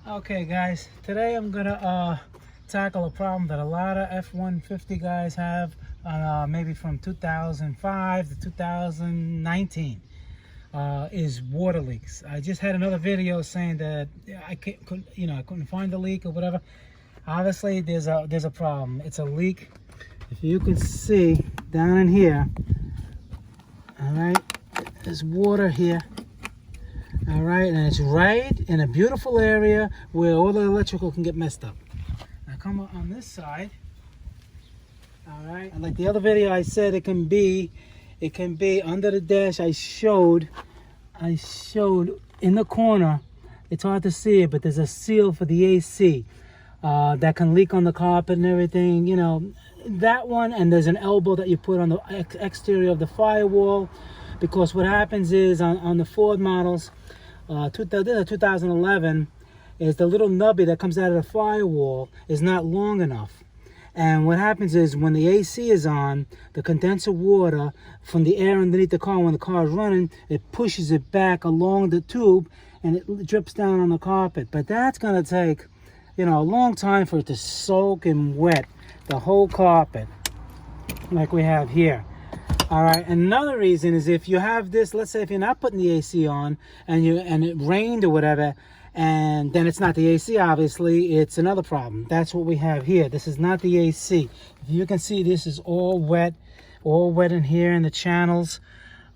Okay guys, today I'm gonna tackle a problem that a lot of F-150 guys have, maybe from 2005 to 2019, is water leaks. I just had another video saying that I couldn't find the leak or whatever. Obviously there's a problem. It's a leak. If you can see down in here, all right, there's water here. All right, and it's right in a beautiful area where all the electrical can get messed up. Now come on this side. All right, and like the other video I said, it can be under the dash. I showed in the corner. It's hard to see it, but there's a seal for the AC that can leak on the carpet and everything. You know, that one, and there's an elbow that you put on the exterior of the firewall. Because what happens is on the Ford models, 2011, is the little nubby that comes out of the firewall is not long enough. And what happens is when the AC is on, the condenser water from the air underneath the car, when the car is running, it pushes it back along the tube and it drips down on the carpet. But that's going to take, a long time for it to soak and wet the whole carpet like we have here. All right, another reason is if you have this, let's say if you're not putting the AC on and it rained or whatever, and then it's not the AC, obviously, it's another problem. That's what we have here. This is not the AC. If you can see, this is all wet in here in the channels,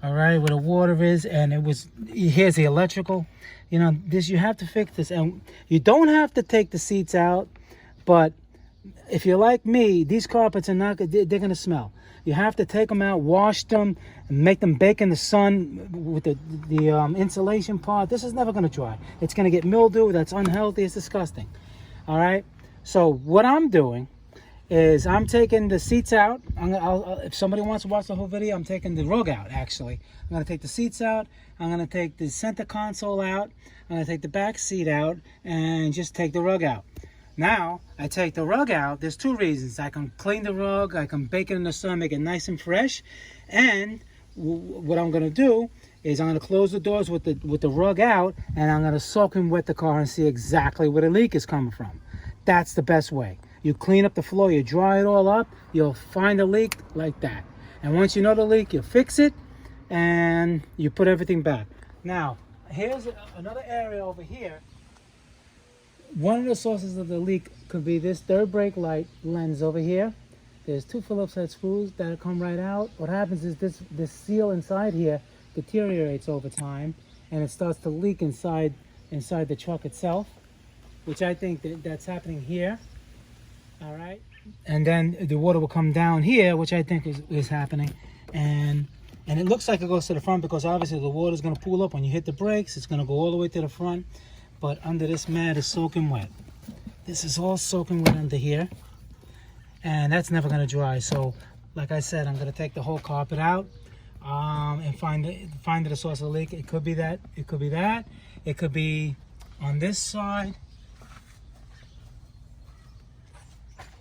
all right, where the water is, and here's the electrical. This, you have to fix this, and you don't have to take the seats out, but if you're like me, these carpets are not good. They're going to smell. You have to take them out, wash them, and make them bake in the sun with the insulation part. This is never going to dry. It's going to get mildew. That's unhealthy. It's disgusting. All right. So what I'm doing is I'm taking the seats out. If somebody wants to watch the whole video, I'm taking the rug out. Actually, I'm going to take the seats out. I'm going to take the center console out. I'm going to take the back seat out and just take the rug out. Now, I take the rug out. There's two reasons. I can clean the rug, I can bake it in the sun, make it nice and fresh. And what I'm going to do is I'm going to close the doors with the rug out, and I'm going to soak and wet the car and see exactly where the leak is coming from. That's the best way. You clean up the floor, you dry it all up, you'll find the leak like that. And once you know the leak, you fix it, and you put everything back. Now, here's another area over here. One of the sources of the leak could be this third brake light lens over here. There's two Phillips head screws that come right out. What happens is this seal inside here deteriorates over time, and it starts to leak inside the truck itself, which I think that's happening here. All right, and then the water will come down here, which I think is happening, and it looks like it goes to the front because obviously the water is going to pool up when you hit the brakes. It's going to go all the way to the front. But under this mat is soaking wet. This is all soaking wet under here, and that's never going to dry. So like I said, I'm going to take the whole carpet out and find the source of the leak. It could be that, it could be that, it could be on this side,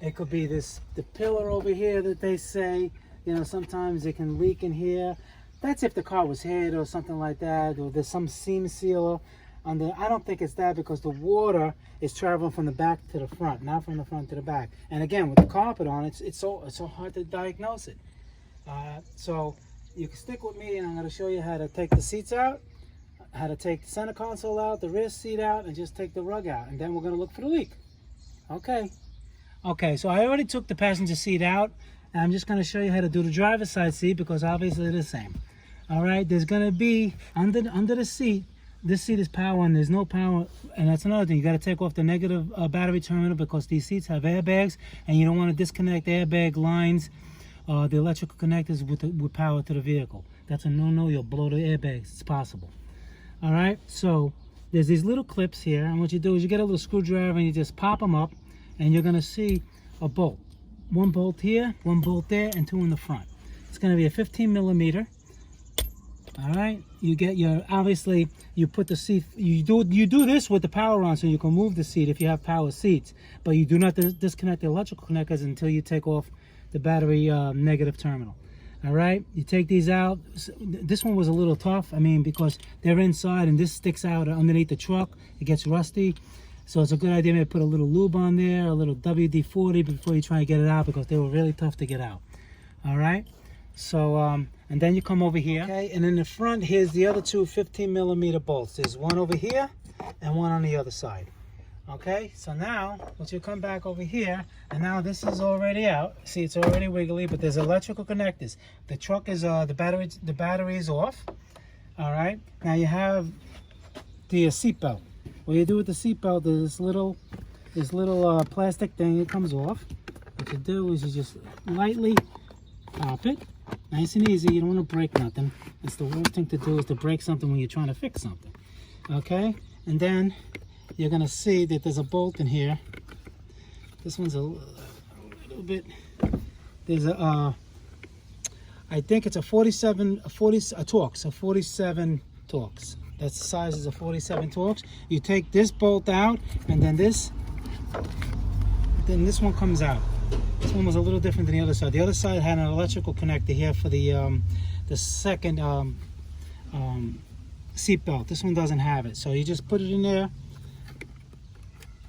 it could be the pillar over here that they say, sometimes it can leak in here. That's if the car was hit or something like that, or there's some seam sealer. I don't think it's that, because the water is traveling from the back to the front, not from the front to the back. And again, with the carpet on, it's so hard to diagnose it. So you can stick with me, and I'm going to show you how to take the seats out, how to take the center console out, the rear seat out, and just take the rug out. And then we're going to look for the leak. Okay, so I already took the passenger seat out, and I'm just going to show you how to do the driver's side seat, because obviously they're the same. All right, there's going to be under the seat. This seat is power, and there's no power, and that's another thing. You got to take off the negative battery terminal, because these seats have airbags, and you don't want to disconnect airbag lines, the electrical connectors with power to the vehicle. That's a no-no. You'll blow the airbags. It's possible. All right. So there's these little clips here, and what you do is you get a little screwdriver and you just pop them up, and you're gonna see a bolt. One bolt here, one bolt there, and two in the front. It's gonna be a 15 millimeter. All right, you get obviously you put the seat, you do this with the power on, so you can move the seat if you have power seats, but you do not disconnect the electrical connectors until you take off the battery negative terminal. All right, you take these out. This one was a little tough, because they're inside and this sticks out underneath the truck. It gets rusty. So it's a good idea to put a little lube on there, a little WD-40 before you try to get it out, because they were really tough to get out. All right. So and then you come over here. Okay. And in the front, here's the other two 15mm bolts. There's one over here and one on the other side. Okay, so now once you come back over here, and now this is already out. See, it's already wiggly, but there's electrical connectors. The truck is the battery is off. All right, now you have the seat belt. What you do with the seat belt is this little plastic thing. It comes off. What you do is you just lightly pop it, nice and easy. You don't want to break nothing. It's the worst thing to do is to break something when you're trying to fix something. Okay, and then you're gonna see that there's a bolt in here. This one's a little bit. There's a I think it's a 47 Torx, a 47 Torx. That's the size is a 47 Torx. You take this bolt out, and then this one comes out. This one was a little different than the other side. The other side had an electrical connector here for the second seat belt. This one doesn't have it, so you just put it in there.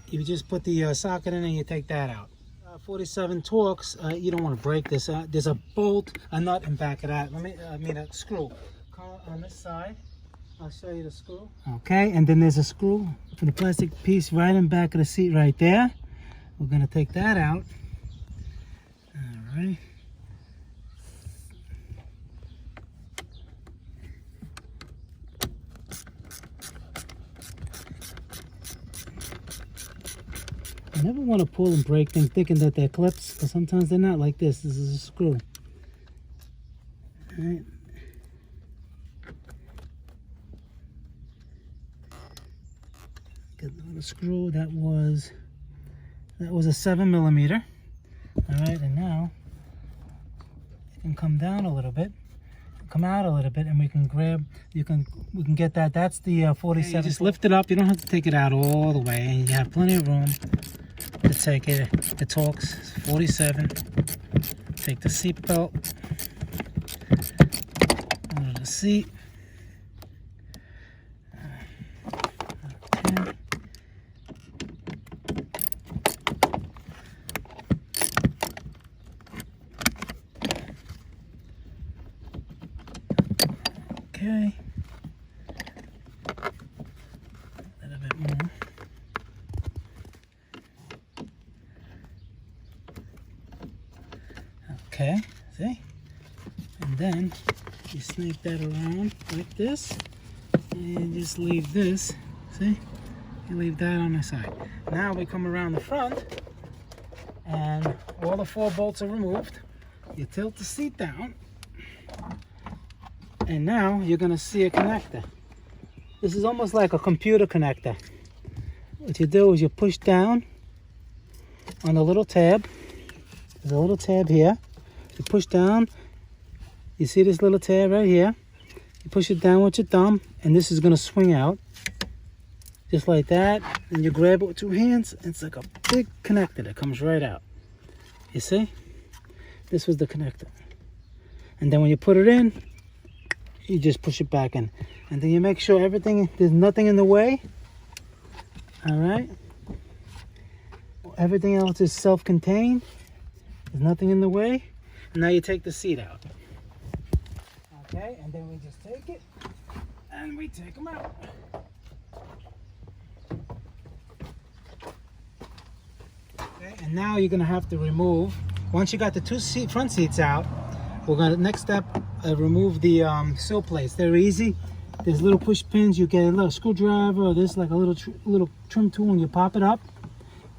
You just put the socket in and you take that out. 47 Torx, you don't want to break this. There's a bolt, a nut in back of that. I mean a screw. On this side, I'll show you the screw. Okay, and then there's a screw for the plastic piece right in back of the seat right there. We're going to take that out. All right. I never want to pull and break things thinking that they're clips, because sometimes they're not like this. This is a screw. All right. Get the little screw. That was a 7mm. All right, and now it can come down a little bit, come out a little bit, and we can grab. We can get that. That's the 47. Okay, you just lift it up. You don't have to take it out all the way, and you have plenty of room to take it. The Torx 47. Take the seat belt under the seat. Okay. A little bit more. Okay, see? And then you snake that around like this, and just leave this, see? You leave that on the side. Now we come around the front, and all the 4 bolts are removed. You tilt the seat down, and now you're gonna see a connector. This is almost like a computer connector. What you do is you push down on the little tab. There's a little tab here. You push down, you see this little tab right here. You push it down with your thumb, and this is gonna swing out. Just like that, and you grab it with 2 hands. It's like a big connector that comes right out. You see? This was the connector. And then when you put it in, you just push it back in. And then you make sure there's nothing in the way. All right? Everything else is self-contained. There's nothing in the way. And now you take the seat out. Okay, and then we just take it and we take them out. Okay, and now you're gonna have to remove, once you got the 2 front seats out, we're gonna, next step, remove the sill plates. They're easy. There's little push pins. You get a little screwdriver or this, like a little trim tool, and you pop it up,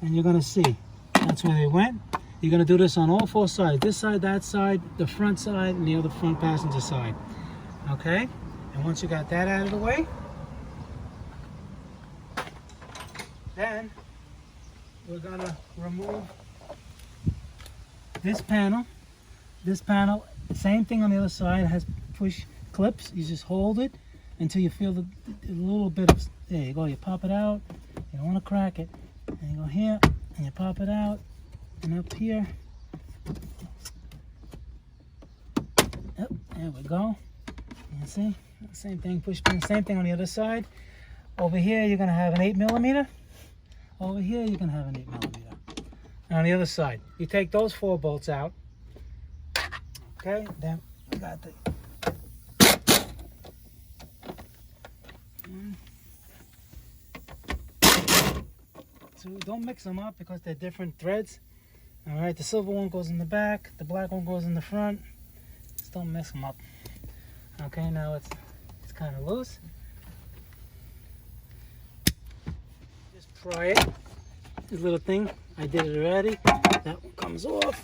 and you're gonna see. That's where they went. You're gonna do this on all 4 sides. This side, that side, the front side, and the other front passenger side. Okay? And once you got that out of the way, then we're gonna remove this panel. This panel, same thing on the other side, it has push clips. You just hold it until you feel a little bit of, there you go, you pop it out. You don't wanna crack it. And you go here, and you pop it out. And up here, yep, there we go. You see, same thing, push pin, same thing on the other side. Over here, you're gonna have an 8mm. Over here, you can have an 8mm. And on the other side, you take those 4 bolts out. Okay, then we got the so don't mix them up because they're different threads. All right, the silver one goes in the back, the black one goes in the front. Just don't mix them up. Okay, now it's kind of loose. Just pry it. This little thing, I did it already. That one comes off.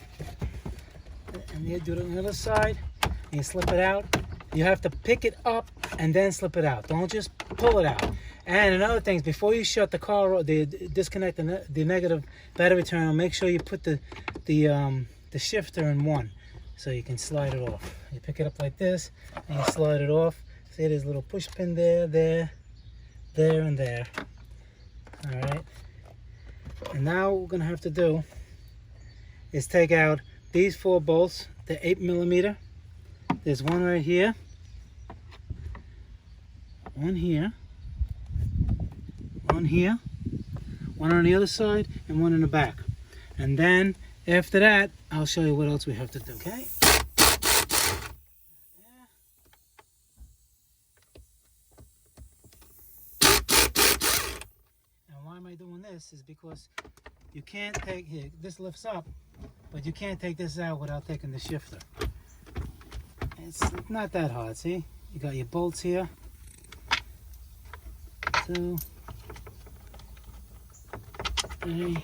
And you do it on the other side. And you slip it out. You have to pick it up and then slip it out. Don't just pull it out. And another thing is, before you shut the car, disconnect the negative battery terminal, make sure you put the shifter in 1, so you can slide it off. You pick it up like this, and you slide it off. See, there's a little push pin there, there, and there. All right. And now what we're gonna have to do is take out these 4 bolts. They're 8mm. There's one right here, one here, one here, one on the other side, and one in the back. And then after that, I'll show you what else we have to do. Okay. Why am I doing this is because you can't take, here, this lifts up, but you can't take this out without taking the shifter. It's not that hard, see? You got your bolts here. 2, 3,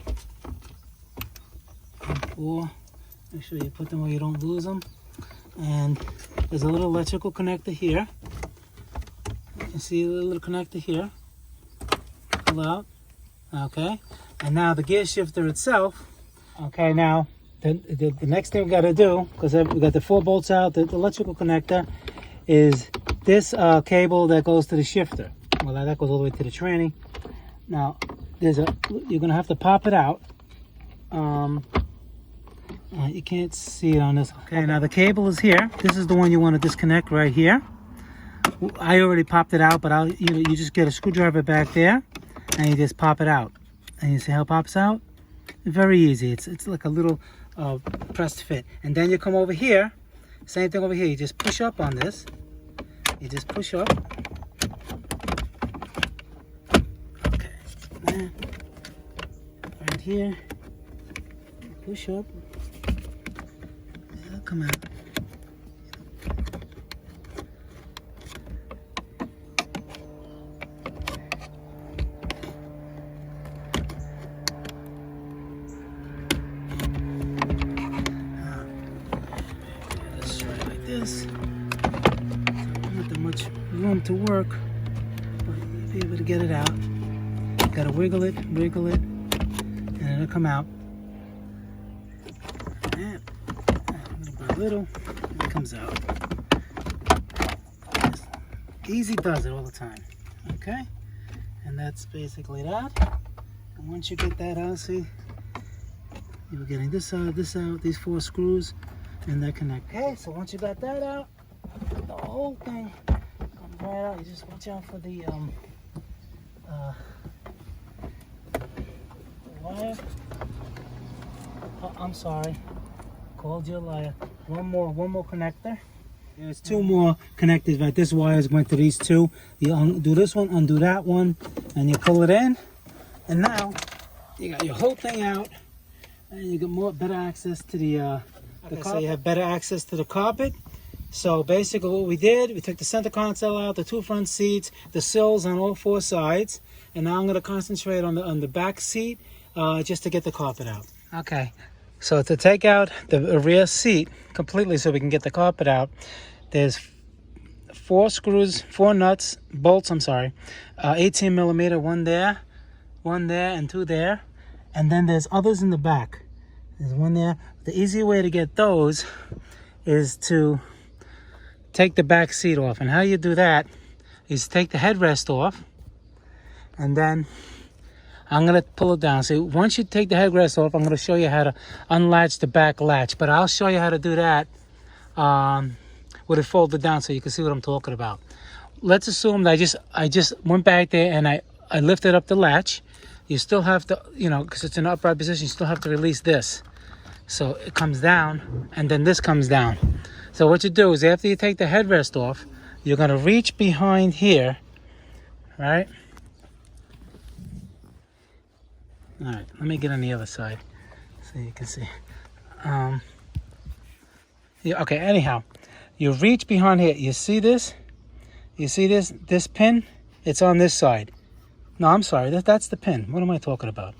and 4. Make sure you put them where you don't lose them. And there's a little electrical connector here. You see a little connector here. Pull out. Okay, and now the gear shifter itself. Okay, now the next thing we got to do, because we got the 4 bolts out, the electrical connector, is this cable that goes to the shifter. Well, that goes all the way to the tranny. Now, you're gonna have to pop it out. You can't see it on this. Okay, now the cable is here. This is the one you want to disconnect right here. I already popped it out, but you just get a screwdriver back there. And you just pop it out, and you see how it pops out? Very easy. It's like a little pressed fit. And then you come over here, same thing over here. You just push up on this. You just push up. Okay. Then right here, push up. It'll come out. This. Not that much room to work, but you'll be able to get it out. You gotta wiggle it, and it'll come out. And little by little, it comes out. Easy does it all the time. Okay? And that's basically that. And once you get that out, see, you're getting this out, these 4 screws. And they're connected. Okay, so once you got that out, the whole thing comes right out. You just watch out for the wire. Oh, I'm sorry, called you a liar. One more connector. There's 2 more connectors. Right, this wire is going to these 2. You undo this one, undo that one, and you pull it in. And now you got your whole thing out, and you get better access to the. Okay, so you have better access to the carpet. So basically what we did, we took the center console out, the 2 front seats, the sills on all 4 sides, and now I'm going to concentrate on the back seat just to get the carpet out. Okay, so to take out the rear seat completely so we can get the carpet out, there's 4 screws, 4 nuts, bolts, 18mm, one there, and 2 there, and then there's others in the back. There's one there. The easy way to get those is to take the back seat off. And how you do that is take the headrest off, and then I'm going to pull it down. So once you take the headrest off, I'm going to show you how to unlatch the back latch. But I'll show you how to do that with it folded down so you can see what I'm talking about. Let's assume that I just went back there and I lifted up the latch. you still have to, you know, because it's in an upright position, you still have to release this. So it comes down, and then this comes down. So what you do is after you take the headrest off, you're going to reach behind here, right? All right, let me get on the other side so you can see. Yeah, okay, anyhow, you reach behind here. You see this? You see this pin? It's on this side. No, I'm sorry, that's the pin. What am I talking about?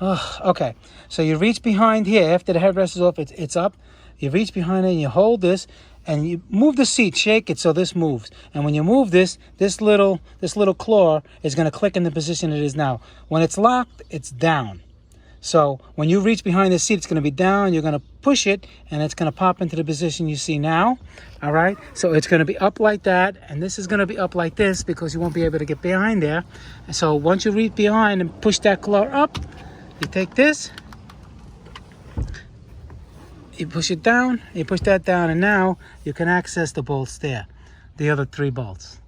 Oh, okay, so you reach behind here after the headrest is off. It's up. You reach behind it and you hold this and you move the seat, shake it so this moves. And when you move this little claw is going to click in the position it is now. When it's locked, it's down. So when you reach behind the seat, it's going to be down. You're going to push it, and it's going to pop into the position you see now. All right? So it's going to be up like that, and this is going to be up like this because you won't be able to get behind there. And so once you reach behind and push that claw up, you take this, you push it down, you push that down, and now you can access the bolts there, the other 3 bolts.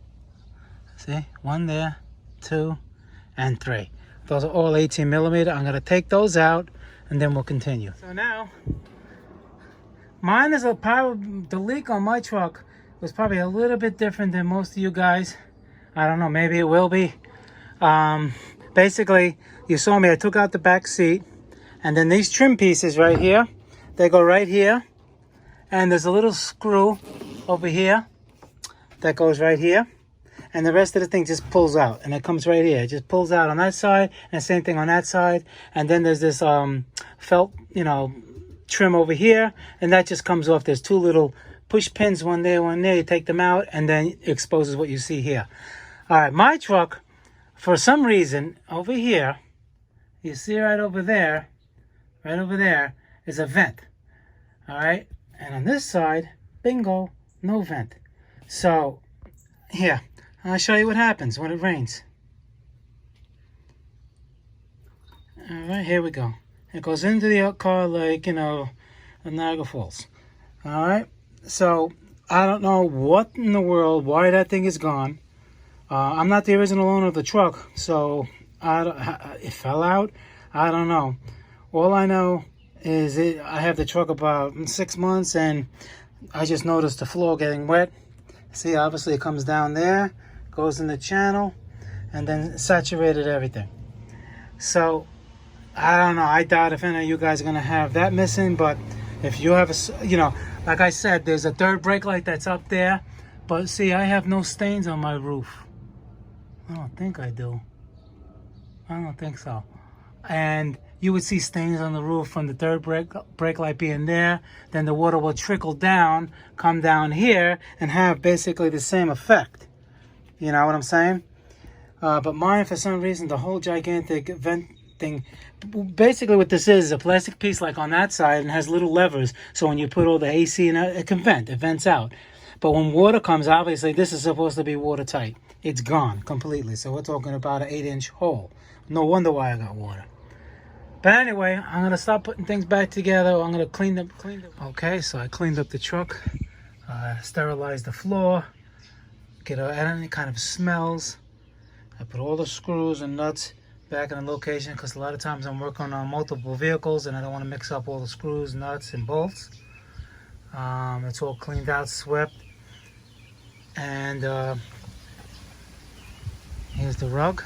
See? 1 there, 2, and 3. Those are all 18 millimeter. I'm going to take those out and then we'll continue. So now, mine is the leak on my truck was probably a little bit different than most of you guys. I don't know, maybe it will be. Basically, you saw me, I took out the back seat, and then these trim pieces right here, they go right here, and there's a little screw over here that goes right here. And the rest of the thing just pulls out, and it comes right here. It just pulls out on that side, and the same thing on that side. And then there's this felt, you know, trim over here, and that just comes off. There's 2 little push pins, one there, one there. You take them out, and then it exposes what you see here. All right, my truck, for some reason, over here, you see right over there is a vent. All right, and on this side, bingo, no vent. So here, I'll show you what happens when it rains. All right, here we go. It goes into the car like, you know, Niagara Falls. All right, so I don't know what in the world, why that thing is gone. I'm not the original owner of the truck, so it fell out. I don't know. All I know is I have the truck about 6 months, and I just noticed the floor getting wet. See, obviously it comes down there, goes in the channel, and then saturated everything. So I don't know, I doubt if any of you guys are going to have that missing, but if you have a, you know, like I said, there's a third brake light that's up there, but see, I have no stains on my roof. I don't think I do. I don't think so. And you would see stains on the roof from the third brake light being there. Then the water will trickle down, come down here, and have basically the same effect. You know what I'm saying? But mine, for some reason, the whole gigantic vent thing, basically what this is a plastic piece like on that side and has little levers. So when you put all the AC in it can vent, it vents out. But when water comes, obviously, this is supposed to be watertight. It's gone completely. So we're talking about an 8-inch hole. No wonder why I got water. But anyway, I'm going to start putting things back together. I'm going to clean them. Okay, so I cleaned up the truck, sterilized the floor, get any kind of smells. I put all the screws and nuts back in the location because a lot of times I'm working on multiple vehicles and I don't want to mix up all the screws, nuts, and bolts. It's all cleaned out, swept. And here's the rug.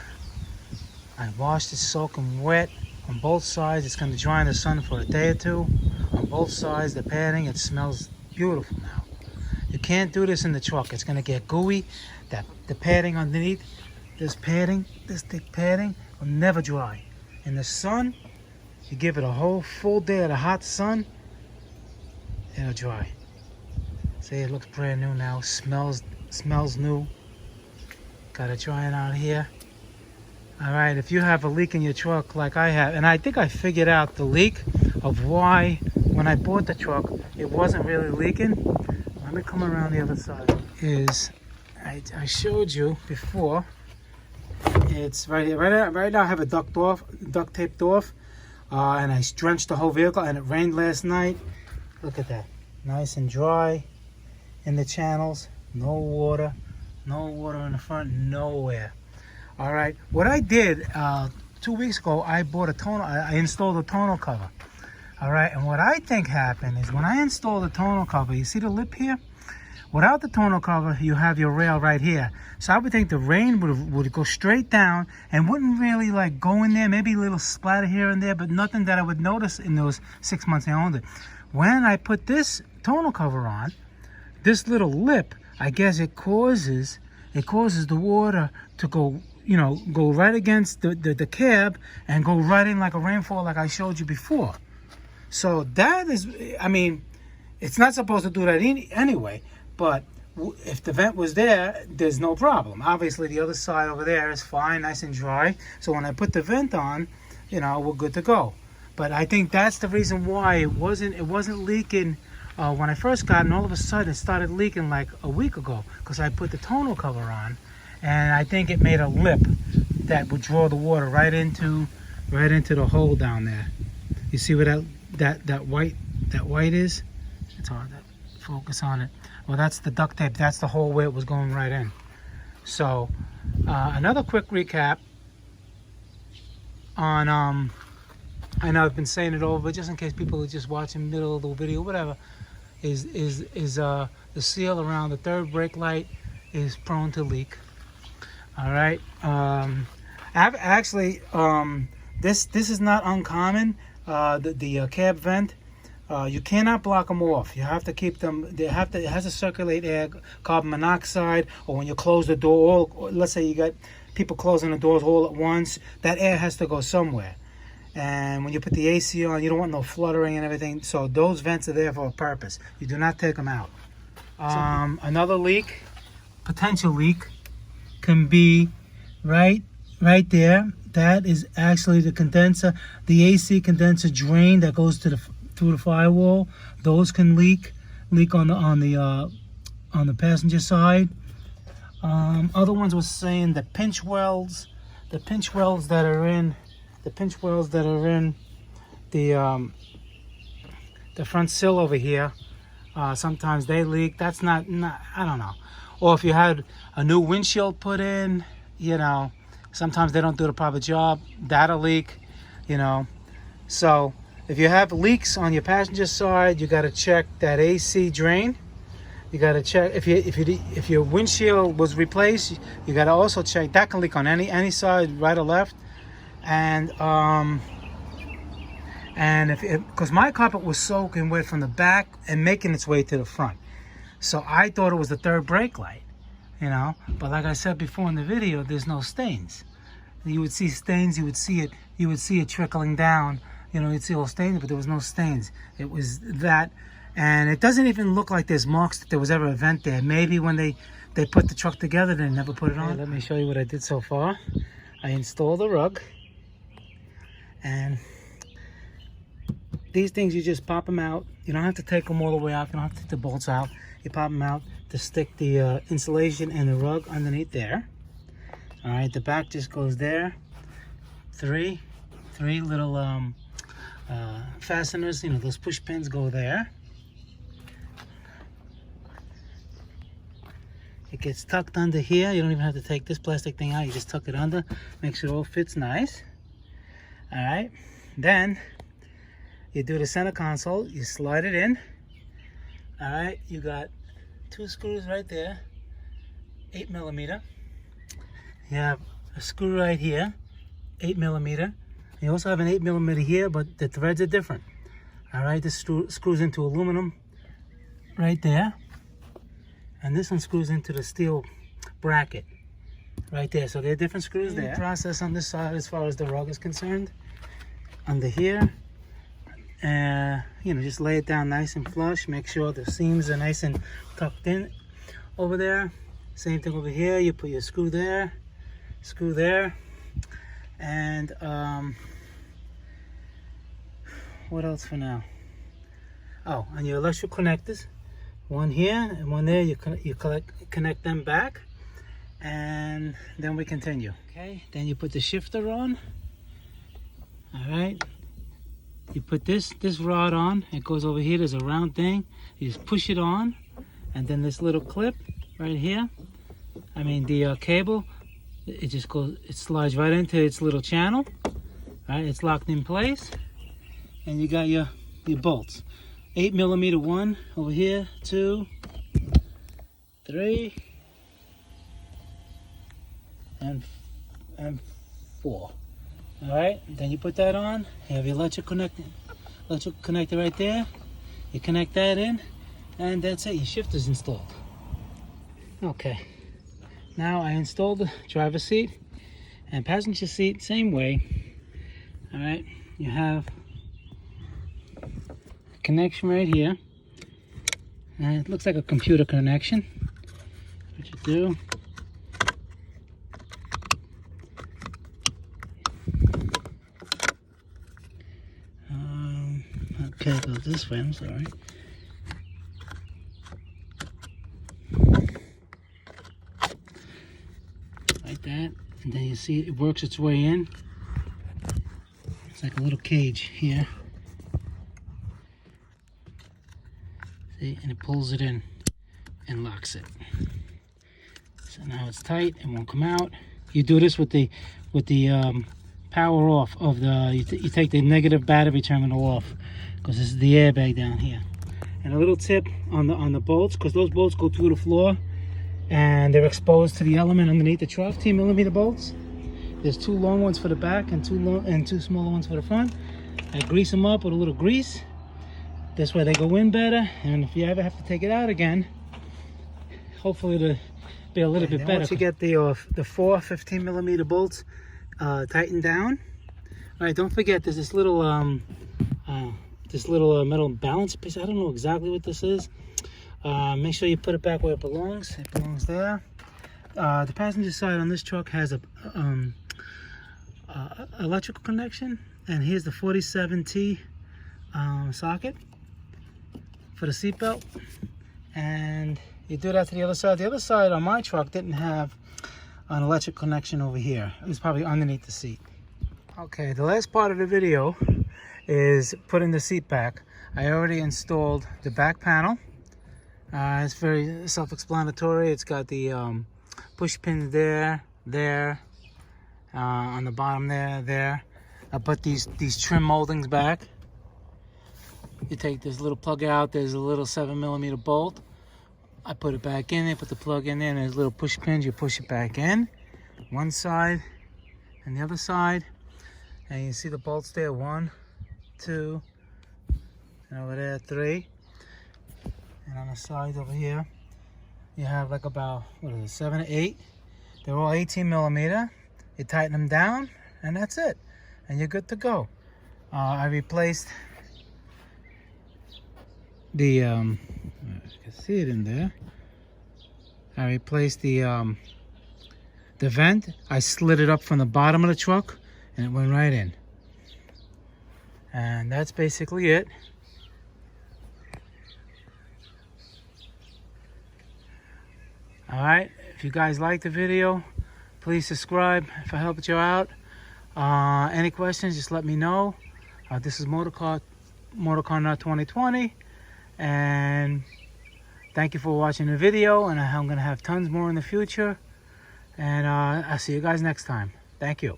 I washed it soaking wet on both sides. It's going to dry in the sun for a day or 2. On both sides, the padding, it smells beautiful now. You can't do this in the truck. It's going to get gooey. The padding underneath, this thick padding, will never dry. In the sun, you give it a whole full day of the hot sun, it'll dry. See, it looks brand new now. Smells new. Got it drying out here. All right, if you have a leak in your truck like I have, and I think I figured out the leak of why when I bought the truck it wasn't really leaking. Let me come around the other side. I showed you before. It's right here. Right now I have it duct taped off, and I drenched the whole vehicle. And it rained last night. Look at that, nice and dry in the channels. No water in the front, nowhere. All right, what I did 2 weeks ago, I bought a tonneau. I installed a tonneau cover. All right, and what I think happened is when I installed the tonneau cover, you see the lip here? Without the tonneau cover, you have your rail right here. So I would think the rain would go straight down and wouldn't really like go in there. Maybe a little splatter here and there, but nothing that I would notice in those 6 months I owned it. When I put this tonneau cover on, this little lip, I guess it causes the water to go, you know, go right against the cab and go right in like a rainfall like I showed you before. So that is, I mean, it's not supposed to do that anyway, but if the vent was there, there's no problem. Obviously the other side over there is fine, nice and dry. So when I put the vent on, you know, we're good to go. But I think that's the reason why it wasn't leaking when I first got it, and all of a sudden it started leaking like a week ago because I put the tonneau cover on, and I think it made a lip that would draw the water right into the hole down there. You see where that white is? It's hard to focus on it. Well, that's the duct tape. That's the hole where it was going right in. So another quick recap on I know I've been saying it over, but just in case people are just watching middle of the video, whatever, is the seal around the third brake light is prone to leak. All right. I've actually this is not uncommon. The cab vent, you cannot block them off. You have to keep them. It has to circulate air, carbon monoxide, or when you close the door. Or let's say you got people closing the doors all at once. That air has to go somewhere. And when you put the AC on, you don't want no fluttering and everything. So those vents are there for a purpose. You do not take them out. Another leak, potential leak, can be right there. That is actually the condenser, the AC condenser drain that goes to through the firewall. Those can leak on the passenger side. Other ones were saying the pinch welds that are in the front sill over here. Sometimes they leak. That's not I don't know. Or if you had a new windshield put in, you know, sometimes they don't do the proper job. That'll leak, you know. So if you have leaks on your passenger side, you got to check that AC drain. You got to check if your windshield was replaced. You got to also check that can leak on any side, right or left. And because my carpet was soaking wet from the back and making its way to the front, so I thought it was the third brake light, you know. But like I said before in the video, there's no stains. You would see stains, you would see it trickling down, you know, you'd see little stains, but there was no stains. It was that, and it doesn't even look like there's marks that there was ever a vent there. Maybe when they put the truck together, they never put it on. Okay, let me show you what I did so far. I installed the rug, and these things, you just pop them out. You don't have to take them all the way out. You don't have to take the bolts out. You pop them out to stick the insulation and the rug underneath there. All right, the back just goes there. Three little fasteners, you know, those push pins go there. It gets tucked under here. You don't even have to take this plastic thing out. You just tuck it under. Makes it all fits nice. All right, then you do the center console. You slide it in. All right, you got 2 screws right there, 8mm. You have a screw right here, 8mm. You also have an 8mm here, but the threads are different. All right, this screws into aluminum right there, and this one screws into the steel bracket right there. So there are different screws there. Process on this side as far as the rug is concerned. Under here, you know, just lay it down nice and flush. Make sure the seams are nice and tucked in over there. Same thing over here. You put your screw there, and what else for now? Oh, and your electrical connectors, one here and one there. You connect them back, and then we continue. Okay, then you put the shifter on. All right, you put this rod on. It goes over here. There's a round thing. You just push it on, and then this little clip right here, I mean the cable, it just goes, it slides right into its little channel. All right, it's locked in place, and you got your bolts. 8mm one over here, 2, 3, and 4. All right, then you put that on. You have your electric connector right there. You connect that in, and that's it. Your shifter's installed. Okay, now I installed the driver's seat and passenger seat same way. All right, you have a connection right here, and it looks like a computer connection. What you do, okay, it goes this way, I'm sorry. Like that, and then you see it works its way in. It's like a little cage here. See, and it pulls it in and locks it. So now it's tight, it won't come out. You do this with the power off of the, you take the negative battery terminal off, because this is the airbag down here. And a little tip on the bolts, because those bolts go through the floor and they're exposed to the element underneath the truck. 10mm bolts. There's 2 long ones for the back and 2 smaller ones for the front. I grease them up with a little grease. This way they go in better, and if you ever have to take it out again, hopefully it'll be a little bit better. Once you get the 4 15mm bolts tightened down, all right, don't forget there's this little metal balance piece. I don't know exactly what this is. Make sure you put it back where it belongs. It belongs there. The passenger side on this truck has a electrical connection, and here's the 47T socket for the seatbelt, and you do that to the other side. The other side on my truck didn't have an electric connection over here. It was probably underneath the seat. Okay, the last part of the video is putting the seat back. I already installed the back panel. It's very self-explanatory. It's got the push pins there, on the bottom there. I put these trim moldings back. You take this little plug out. There's a little 7mm bolt. I put it back in there, put the plug in there, and there's little push pins. You push it back in, one side and the other side, and you see the bolts there, 1, 2, and over there 3. And on the side over here, you have like about, 7 or 8. They're all 18mm. You tighten them down, and that's it. And you're good to go. I replaced the, you can see it in there. I replaced the vent. I slid it up from the bottom of the truck, and it went right in. And that's basically it. Alright, if you guys liked the video, please subscribe if I helped you out. Any questions, just let me know. This is Motorcar Nut 2020, and thank you for watching the video, and I'm going to have tons more in the future, and I'll see you guys next time. Thank you.